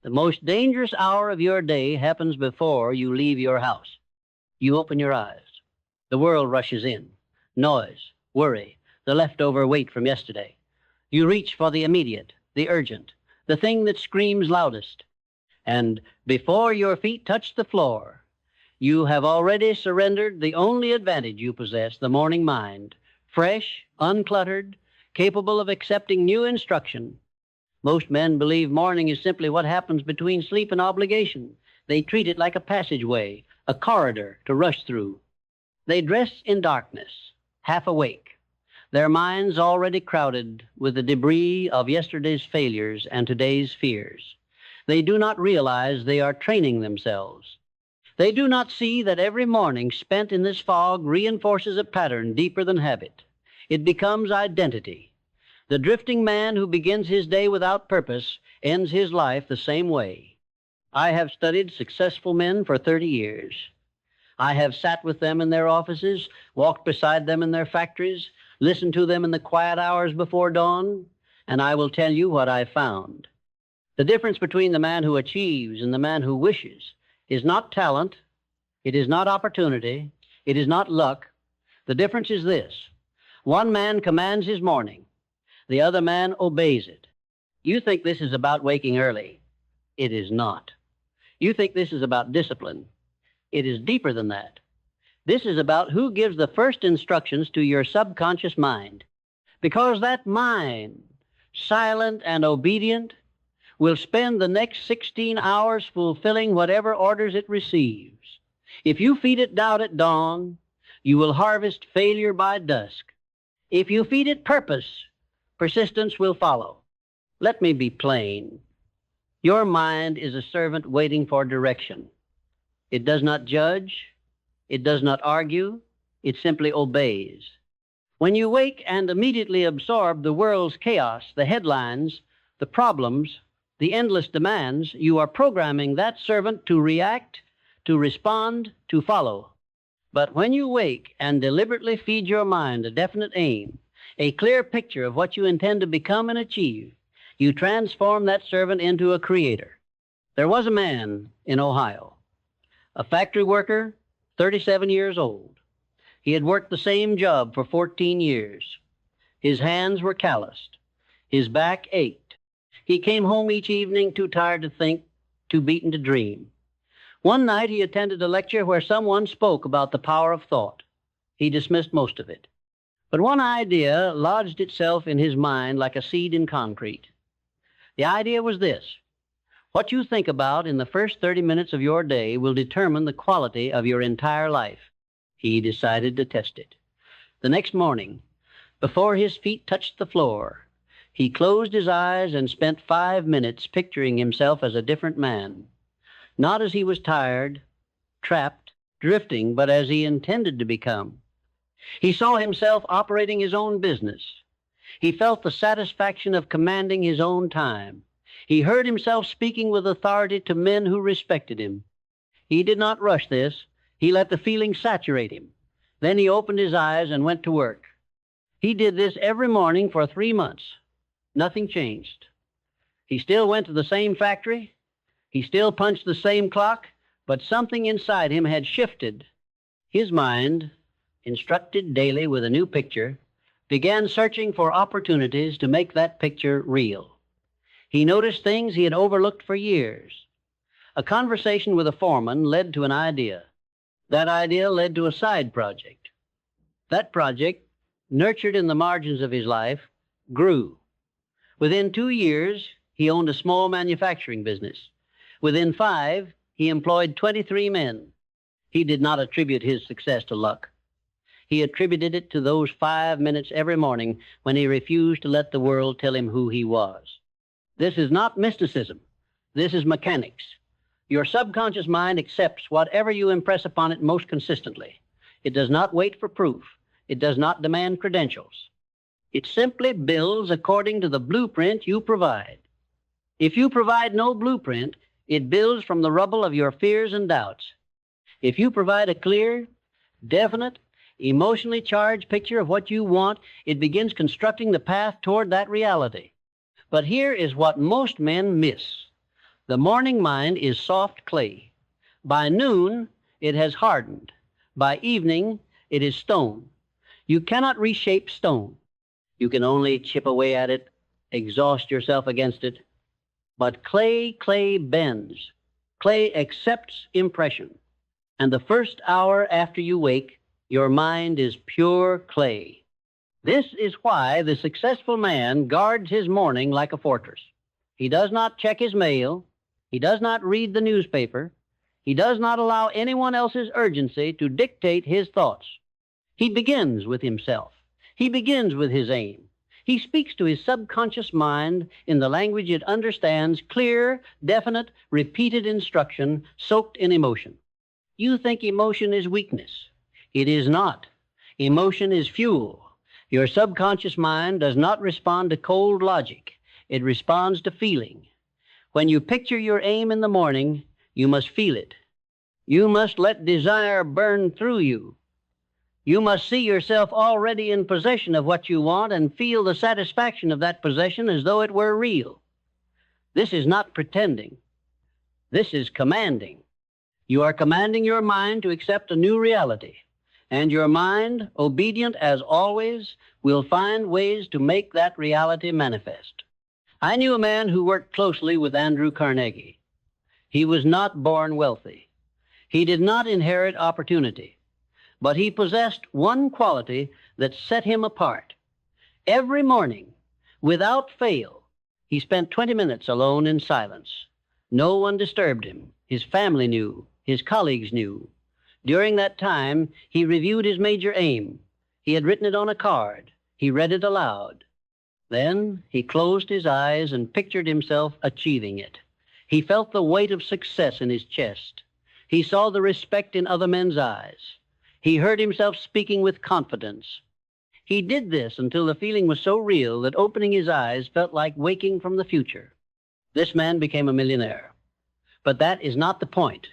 The most dangerous hour of your day happens before you leave your house. You open your eyes. The world rushes in. Noise, worry, the leftover weight from yesterday. You reach for the immediate, the urgent, the thing that screams loudest. And before your feet touch the floor, you have already surrendered the only advantage you possess, the morning mind, fresh, uncluttered, capable of accepting new instruction. Most men believe morning is simply what happens between sleep and obligation. They treat it like a passageway, a corridor to rush through. They dress in darkness, half awake, their minds already crowded with the debris of yesterday's failures and today's fears. They do not realize they are training themselves. They do not see that every morning spent in this fog reinforces a pattern deeper than habit. It becomes identity. The drifting man who begins his day without purpose ends his life the same way. I have studied successful men for 30 years. I have sat with them in their offices, walked beside them in their factories, listened to them in the quiet hours before dawn, and I will tell you what I found. The difference between the man who achieves and the man who wishes is not talent, it is not opportunity, it is not luck. The difference is this: one man commands his morning, the other man obeys it. You think this is about waking early. It is not. You think this is about discipline. It is deeper than that. This is about who gives the first instructions to your subconscious mind. Because that mind, silent and obedient, will spend the next 16 hours fulfilling whatever orders it receives. If you feed it doubt at dawn, you will harvest failure by dusk. If you feed it purpose, persistence will follow. Let me be plain. Your mind is a servant waiting for direction. It does not judge. It does not argue. It simply obeys. When you wake and immediately absorb the world's chaos, the headlines, the problems, the endless demands, you are programming that servant to react, to respond, to follow. But when you wake and deliberately feed your mind a definite aim, a clear picture of what you intend to become and achieve, you transform that servant into a creator. There was a man in Ohio, a factory worker, 37 years old. He had worked the same job for 14 years. His hands were calloused. His back ached. He came home each evening too tired to think, too beaten to dream. One night he attended a lecture where someone spoke about the power of thought. He dismissed most of it. But one idea lodged itself in his mind like a seed in concrete. The idea was this: what you think about in the first 30 minutes of your day will determine the quality of your entire life. He decided to test it. The next morning, before his feet touched the floor, he closed his eyes and spent 5 minutes picturing himself as a different man. Not as he was tired, trapped, drifting, but as he intended to become. He saw himself operating his own business. He felt the satisfaction of commanding his own time. He heard himself speaking with authority to men who respected him. He did not rush this. He let the feeling saturate him. Then he opened his eyes and went to work. He did this every morning for 3 months. Nothing changed. He still went to the same factory. He still punched the same clock, but something inside him had shifted. His mind, instructed daily with a new picture, began searching for opportunities to make that picture real. He noticed things he had overlooked for years. A conversation with a foreman led to an idea. That idea led to a side project. That project, nurtured in the margins of his life, grew. Within 2 years, he owned a small manufacturing business. Within 5, he employed 23 men. He did not attribute his success to luck. He attributed it to those 5 minutes every morning when he refused to let the world tell him who he was. This is not mysticism. This is mechanics. Your subconscious mind accepts whatever you impress upon it most consistently. It does not wait for proof. It does not demand credentials. It simply builds according to the blueprint you provide. If you provide no blueprint, it builds from the rubble of your fears and doubts. If you provide a clear, definite, emotionally charged picture of what you want, it begins constructing the path toward that reality. But here is what most men miss. The morning mind is soft clay. By noon, it has hardened. By evening, it is stone. You cannot reshape stone. You can only chip away at it, exhaust yourself against it. But clay bends. Clay accepts impression. And the first hour after you wake, your mind is pure clay. This is why the successful man guards his morning like a fortress. He does not check his mail. He does not read the newspaper. He does not allow anyone else's urgency to dictate his thoughts. He begins with himself. He begins with his aim. He speaks to his subconscious mind in the language it understands, clear, definite, repeated instruction soaked in emotion. You think emotion is weakness. It is not. Emotion is fuel. Your subconscious mind does not respond to cold logic. It responds to feeling. When you picture your aim in the morning, you must feel it. You must let desire burn through you. You must see yourself already in possession of what you want and feel the satisfaction of that possession as though it were real. This is not pretending. This is commanding. You are commanding your mind to accept a new reality, and your mind, obedient as always, will find ways to make that reality manifest. I knew a man who worked closely with Andrew Carnegie. He was not born wealthy. He did not inherit opportunity, but he possessed one quality that set him apart. Every morning, without fail, he spent 20 minutes alone in silence. No one disturbed him. His family knew. His colleagues knew. During that time, he reviewed his major aim. He had written it on a card. He read it aloud. Then he closed his eyes and pictured himself achieving it. He felt the weight of success in his chest. He saw the respect in other men's eyes. He heard himself speaking with confidence. He did this until the feeling was so real that opening his eyes felt like waking from the future. This man became a millionaire. But that is not the point.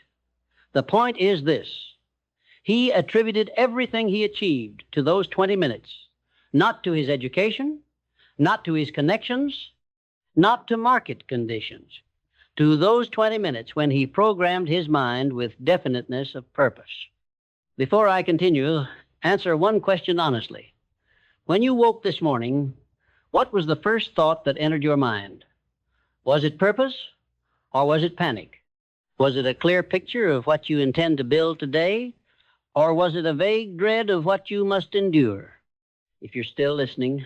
The point is this. He attributed everything he achieved to those 20 minutes, not to his education, not to his connections, not to market conditions, to those 20 minutes when he programmed his mind with definiteness of purpose. Before I continue, answer one question honestly. When you woke this morning, what was the first thought that entered your mind? Was it purpose or was it panic? Was it a clear picture of what you intend to build today, or was it a vague dread of what you must endure? If you're still listening,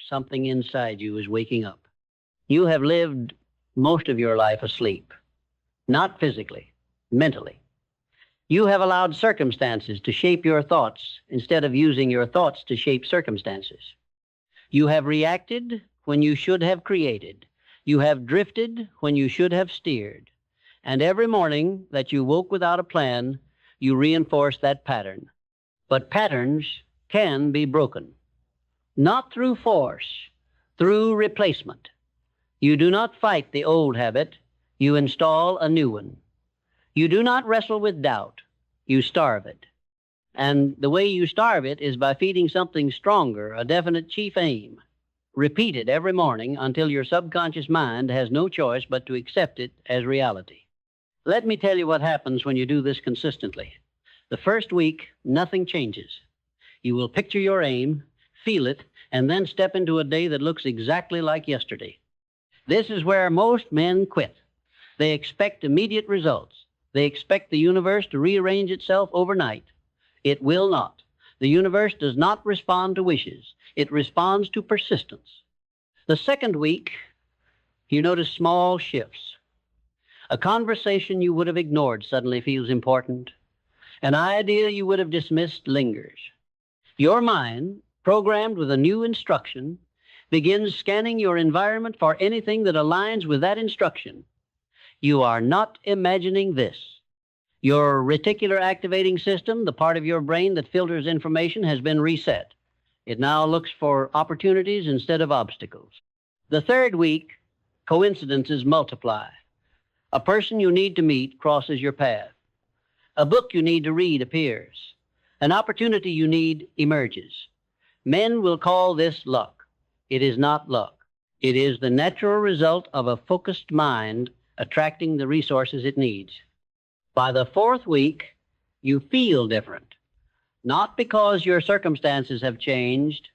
something inside you is waking up. You have lived most of your life asleep, not physically, mentally. You have allowed circumstances to shape your thoughts instead of using your thoughts to shape circumstances. You have reacted when you should have created. You have drifted when you should have steered. And every morning that you woke without a plan, you reinforce that pattern. But patterns can be broken. Not through force, through replacement. You do not fight the old habit, you install a new one. You do not wrestle with doubt, you starve it. And the way you starve it is by feeding something stronger, a definite chief aim. Repeat it every morning until your subconscious mind has no choice but to accept it as reality. Let me tell you what happens when you do this consistently. The first week, nothing changes. You will picture your aim, feel it, and then step into a day that looks exactly like yesterday. This is where most men quit. They expect immediate results. They expect the universe to rearrange itself overnight. It will not. The universe does not respond to wishes. It responds to persistence. The second week, you notice small shifts. A conversation you would have ignored suddenly feels important. An idea you would have dismissed lingers. Your mind, programmed with a new instruction, begins scanning your environment for anything that aligns with that instruction. You are not imagining this. Your reticular activating system, the part of your brain that filters information, has been reset. It now looks for opportunities instead of obstacles. The third week, coincidences multiply. A person you need to meet crosses your path. A book you need to read appears. An opportunity you need emerges. Men will call this luck. It is not luck. It is the natural result of a focused mind attracting the resources it needs. By the fourth week, you feel different, not because your circumstances have changed,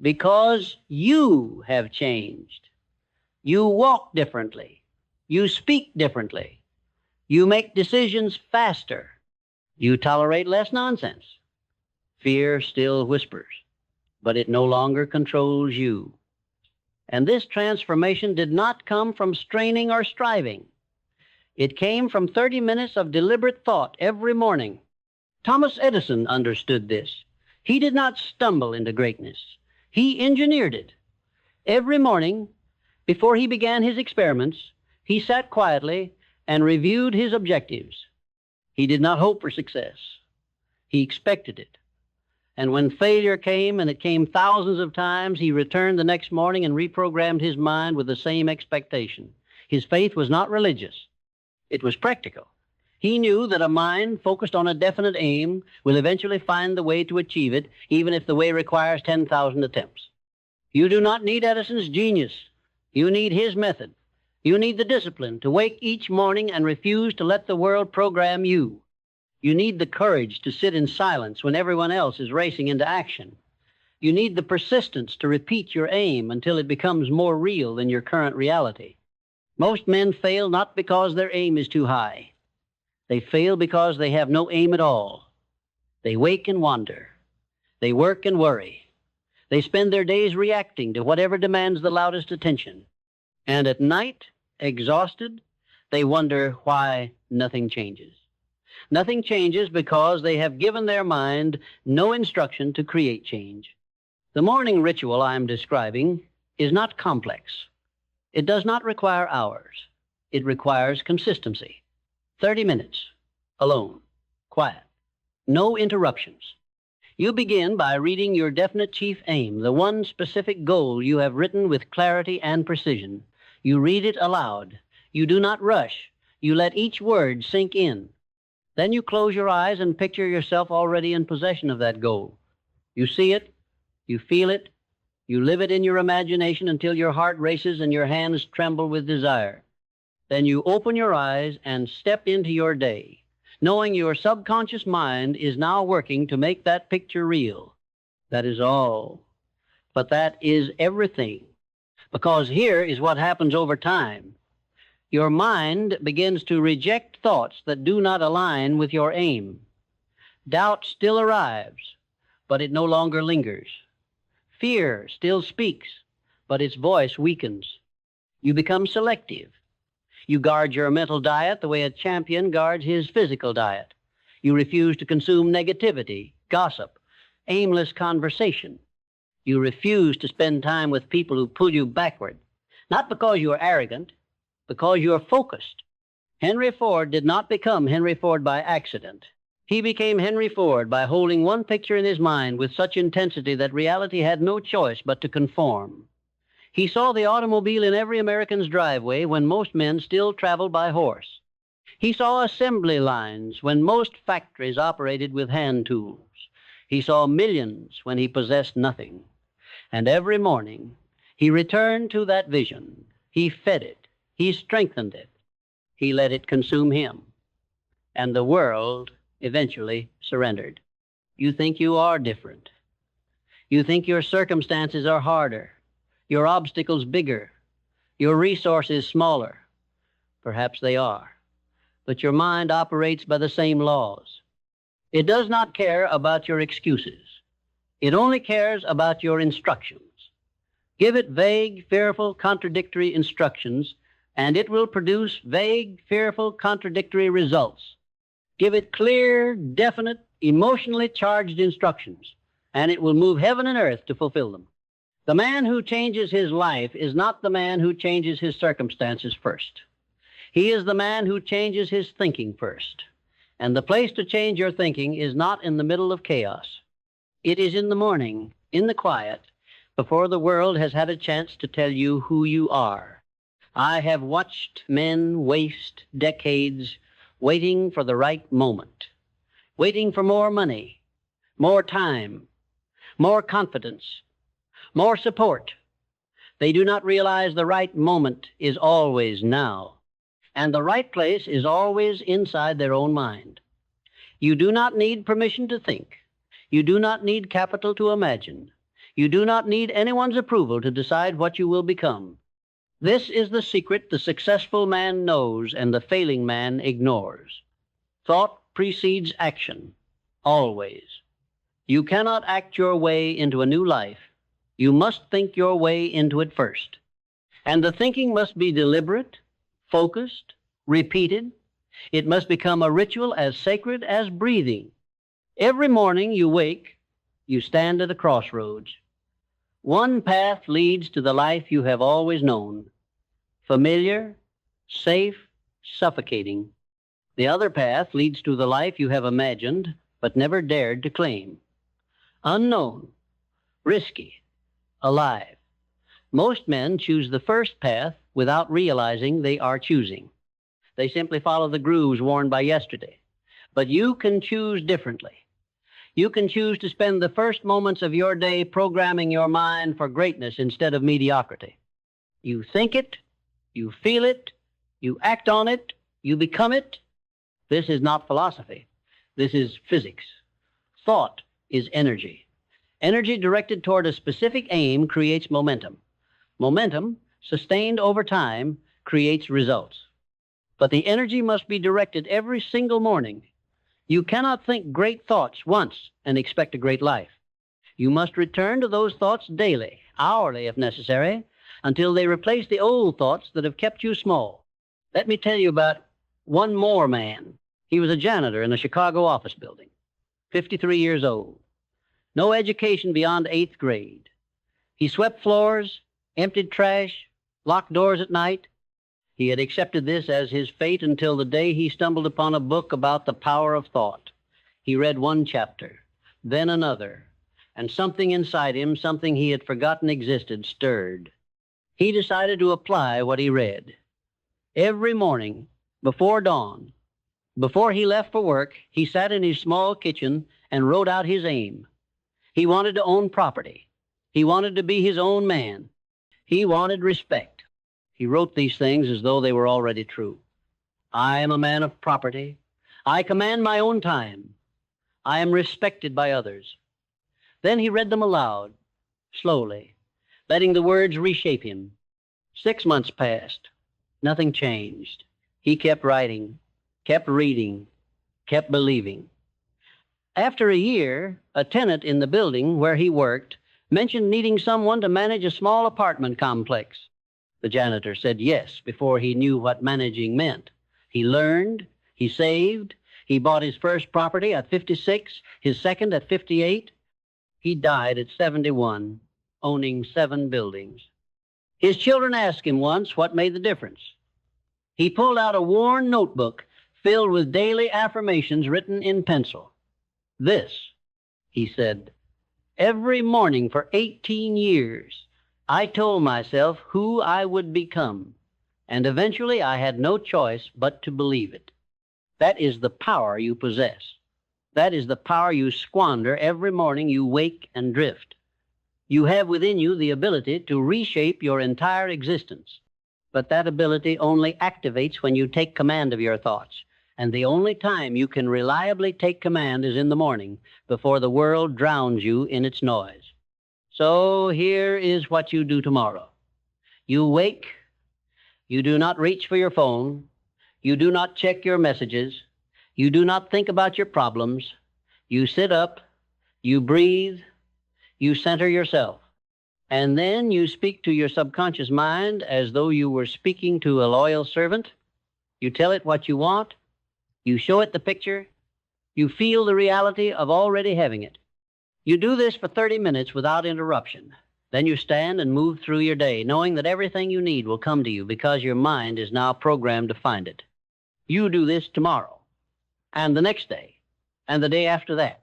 because you have changed. You walk differently. You speak differently. You make decisions faster. You tolerate less nonsense. Fear still whispers, but it no longer controls you. And this transformation did not come from straining or striving. It came from 30 minutes of deliberate thought every morning. Thomas Edison understood this. He did not stumble into greatness. He engineered it. Every morning, before he began his experiments, he sat quietly and reviewed his objectives. He did not hope for success. He expected it. And when failure came, and it came thousands of times, he returned the next morning and reprogrammed his mind with the same expectation. His faith was not religious. It was practical. He knew that a mind focused on a definite aim will eventually find the way to achieve it, even if the way requires 10,000 attempts. You do not need Edison's genius. You need his method. You need the discipline to wake each morning and refuse to let the world program you. You need the courage to sit in silence when everyone else is racing into action. You need the persistence to repeat your aim until it becomes more real than your current reality. Most men fail not because their aim is too high. They fail because they have no aim at all. They wake and wander. They work and worry. They spend their days reacting to whatever demands the loudest attention. And at night, exhausted, they wonder why nothing changes. Nothing changes because they have given their mind no instruction to create change. The morning ritual I am describing is not complex. It does not require hours. It requires consistency. 30 minutes, alone, quiet, no interruptions. You begin by reading your definite chief aim, the one specific goal you have written with clarity and precision. You read it aloud. You do not rush. You let each word sink in. Then you close your eyes and picture yourself already in possession of that goal. You see it, you feel it, you live it in your imagination until your heart races and your hands tremble with desire. Then you open your eyes and step into your day, knowing your subconscious mind is now working to make that picture real. That is all. But that is everything. Because here is what happens over time. Your mind begins to reject thoughts that do not align with your aim. Doubt still arrives, but it no longer lingers. Fear still speaks, but its voice weakens. You become selective. You guard your mental diet the way a champion guards his physical diet. You refuse to consume negativity, gossip, aimless conversation. You refuse to spend time with people who pull you backward, not because you are arrogant, because you are focused. Henry Ford did not become Henry Ford by accident. He became Henry Ford by holding one picture in his mind with such intensity that reality had no choice but to conform. He saw the automobile in every American's driveway when most men still traveled by horse. He saw assembly lines when most factories operated with hand tools. He saw millions when he possessed nothing. And every morning, he returned to that vision. He fed it. He strengthened it. He let it consume him. And the world eventually surrendered. You think you are different. You think your circumstances are harder, your obstacles bigger, your resources smaller. Perhaps they are. But your mind operates by the same laws. It does not care about your excuses. It only cares about your instructions. Give it vague, fearful, contradictory instructions, and it will produce vague, fearful, contradictory results. Give it clear, definite, emotionally charged instructions, and it will move heaven and earth to fulfill them. The man who changes his life is not the man who changes his circumstances first. He is the man who changes his thinking first. And the place to change your thinking is not in the middle of chaos. It is in the morning, in the quiet, before the world has had a chance to tell you who you are. I have watched men waste decades waiting for the right moment, waiting for more money, more time, more confidence, more support. They do not realize the right moment is always now. And the right place is always inside their own mind. You do not need permission to think. You do not need capital to imagine. You do not need anyone's approval to decide what you will become. This is the secret the successful man knows and the failing man ignores. Thought precedes action, always. You cannot act your way into a new life. You must think your way into it first. And the thinking must be deliberate, focused, repeated. It must become a ritual as sacred as breathing. Every morning you wake, you stand at a crossroads. One path leads to the life you have always known, familiar, safe, suffocating. The other path leads to the life you have imagined but never dared to claim. Unknown, risky, alive. Most men choose the first path without realizing they are choosing. They simply follow the grooves worn by yesterday. But you can choose differently. You can choose to spend the first moments of your day programming your mind for greatness instead of mediocrity. You think it, you feel it, you act on it, you become it. This is not philosophy. This is physics. Thought is energy. Energy directed toward a specific aim creates momentum. Momentum, sustained over time, creates results. But the energy must be directed every single morning. You cannot think great thoughts once and expect a great life. You must return to those thoughts daily, hourly if necessary, until they replace the old thoughts that have kept you small. Let me tell you about one more man. He was a janitor in a Chicago office building, 53 years old. No education beyond 8th grade. He swept floors, emptied trash, locked doors at night. He had accepted this as his fate until the day he stumbled upon a book about the power of thought. He read one chapter, then another, and something inside him, something he had forgotten existed, stirred. He decided to apply what he read. Every morning, before dawn, before he left for work, he sat in his small kitchen and wrote out his aim. He wanted to own property. He wanted to be his own man. He wanted respect. He wrote these things as though they were already true. I am a man of property. I command my own time. I am respected by others. Then he read them aloud, slowly, letting the words reshape him. 6 months passed. Nothing changed. He kept writing, kept reading, kept believing. After a year, a tenant in the building where he worked mentioned needing someone to manage a small apartment complex. The janitor said yes before he knew what managing meant. He learned, he saved, he bought his first property at 56, his second at 58. He died at 71, owning 7 buildings. His children asked him once what made the difference. He pulled out a worn notebook filled with daily affirmations written in pencil. This, he said, every morning for 18 years, I told myself who I would become, and eventually I had no choice but to believe it. That is the power you possess. That is the power you squander every morning you wake and drift. You have within you the ability to reshape your entire existence, but that ability only activates when you take command of your thoughts, and the only time you can reliably take command is in the morning, before the world drowns you in its noise. So here is what you do tomorrow. You wake. You do not reach for your phone. You do not check your messages. You do not think about your problems. You sit up. You breathe. You center yourself. And then you speak to your subconscious mind as though you were speaking to a loyal servant. You tell it what you want. You show it the picture. You feel the reality of already having it. You do this for 30 minutes without interruption. Then you stand and move through your day, knowing that everything you need will come to you because your mind is now programmed to find it. You do this tomorrow, and the next day, and the day after that.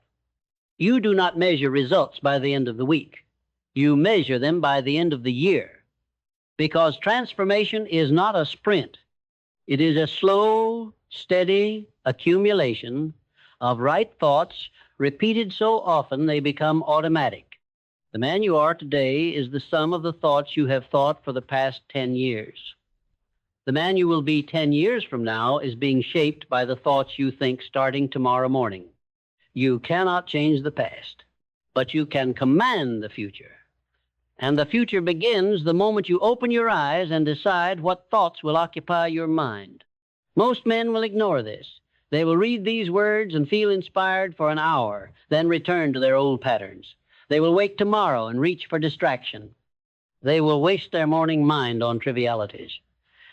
You do not measure results by the end of the week. You measure them by the end of the year, because transformation is not a sprint. It is a slow, steady accumulation of right thoughts repeated so often they become automatic. The man you are today is the sum of the thoughts you have thought for the past 10 years. The man you will be 10 years from now is being shaped by the thoughts you think starting tomorrow morning. You cannot change the past, but you can command the future. And the future begins the moment you open your eyes and decide what thoughts will occupy your mind. Most men will ignore this. They will read these words and feel inspired for an hour, then return to their old patterns. They will wake tomorrow and reach for distraction. They will waste their morning mind on trivialities.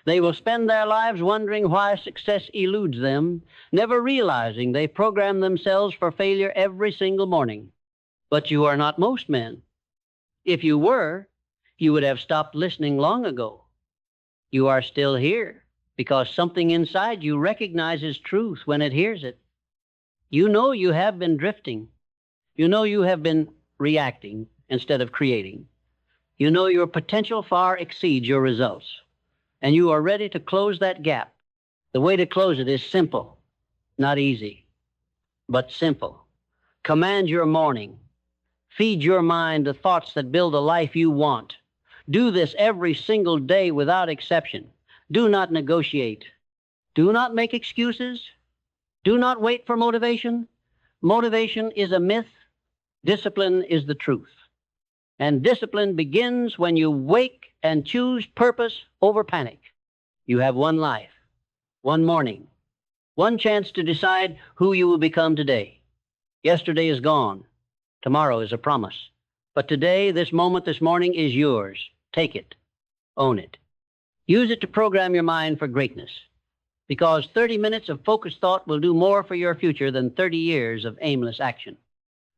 They will spend their lives wondering why success eludes them, never realizing they program themselves for failure every single morning. But you are not most men. If you were, you would have stopped listening long ago. You are still here because something inside you recognizes truth when it hears it. You know you have been drifting. You know you have been reacting instead of creating. You know your potential far exceeds your results, and you are ready to close that gap. The way to close it is simple, not easy, but simple. Command your morning. Feed your mind the thoughts that build a life you want. Do this every single day without exception. Do not negotiate. Do not make excuses. Do not wait for motivation. Motivation is a myth. Discipline is the truth. And discipline begins when you wake and choose purpose over panic. You have one life, one morning, one chance to decide who you will become today. Yesterday is gone. Tomorrow is a promise. But today, this moment, this morning is yours. Take it. Own it. Use it to program your mind for greatness. Because 30 minutes of focused thought will do more for your future than 30 years of aimless action.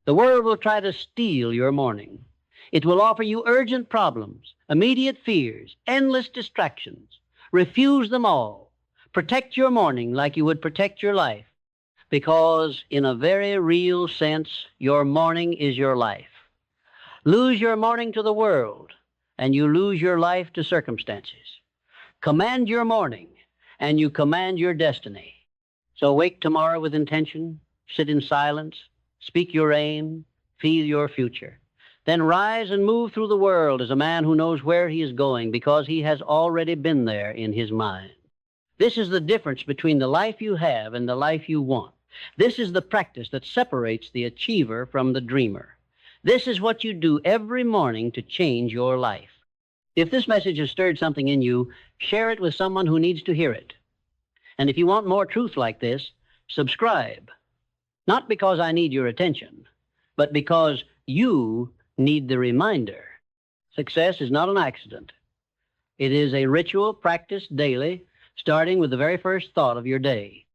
The world will try to steal your morning. It will offer you urgent problems, immediate fears, endless distractions. Refuse them all. Protect your morning like you would protect your life. Because in a very real sense, your morning is your life. Lose your morning to the world, and you lose your life to circumstances. Command your morning, and you command your destiny. So wake tomorrow with intention, sit in silence, speak your aim, feel your future. Then rise and move through the world as a man who knows where he is going because he has already been there in his mind. This is the difference between the life you have and the life you want. This is the practice that separates the achiever from the dreamer. This is what you do every morning to change your life. If this message has stirred something in you, share it with someone who needs to hear it. And if you want more truth like this, subscribe. Not because I need your attention, but because you need the reminder. Success is not an accident. It is a ritual practiced daily, starting with the very first thought of your day.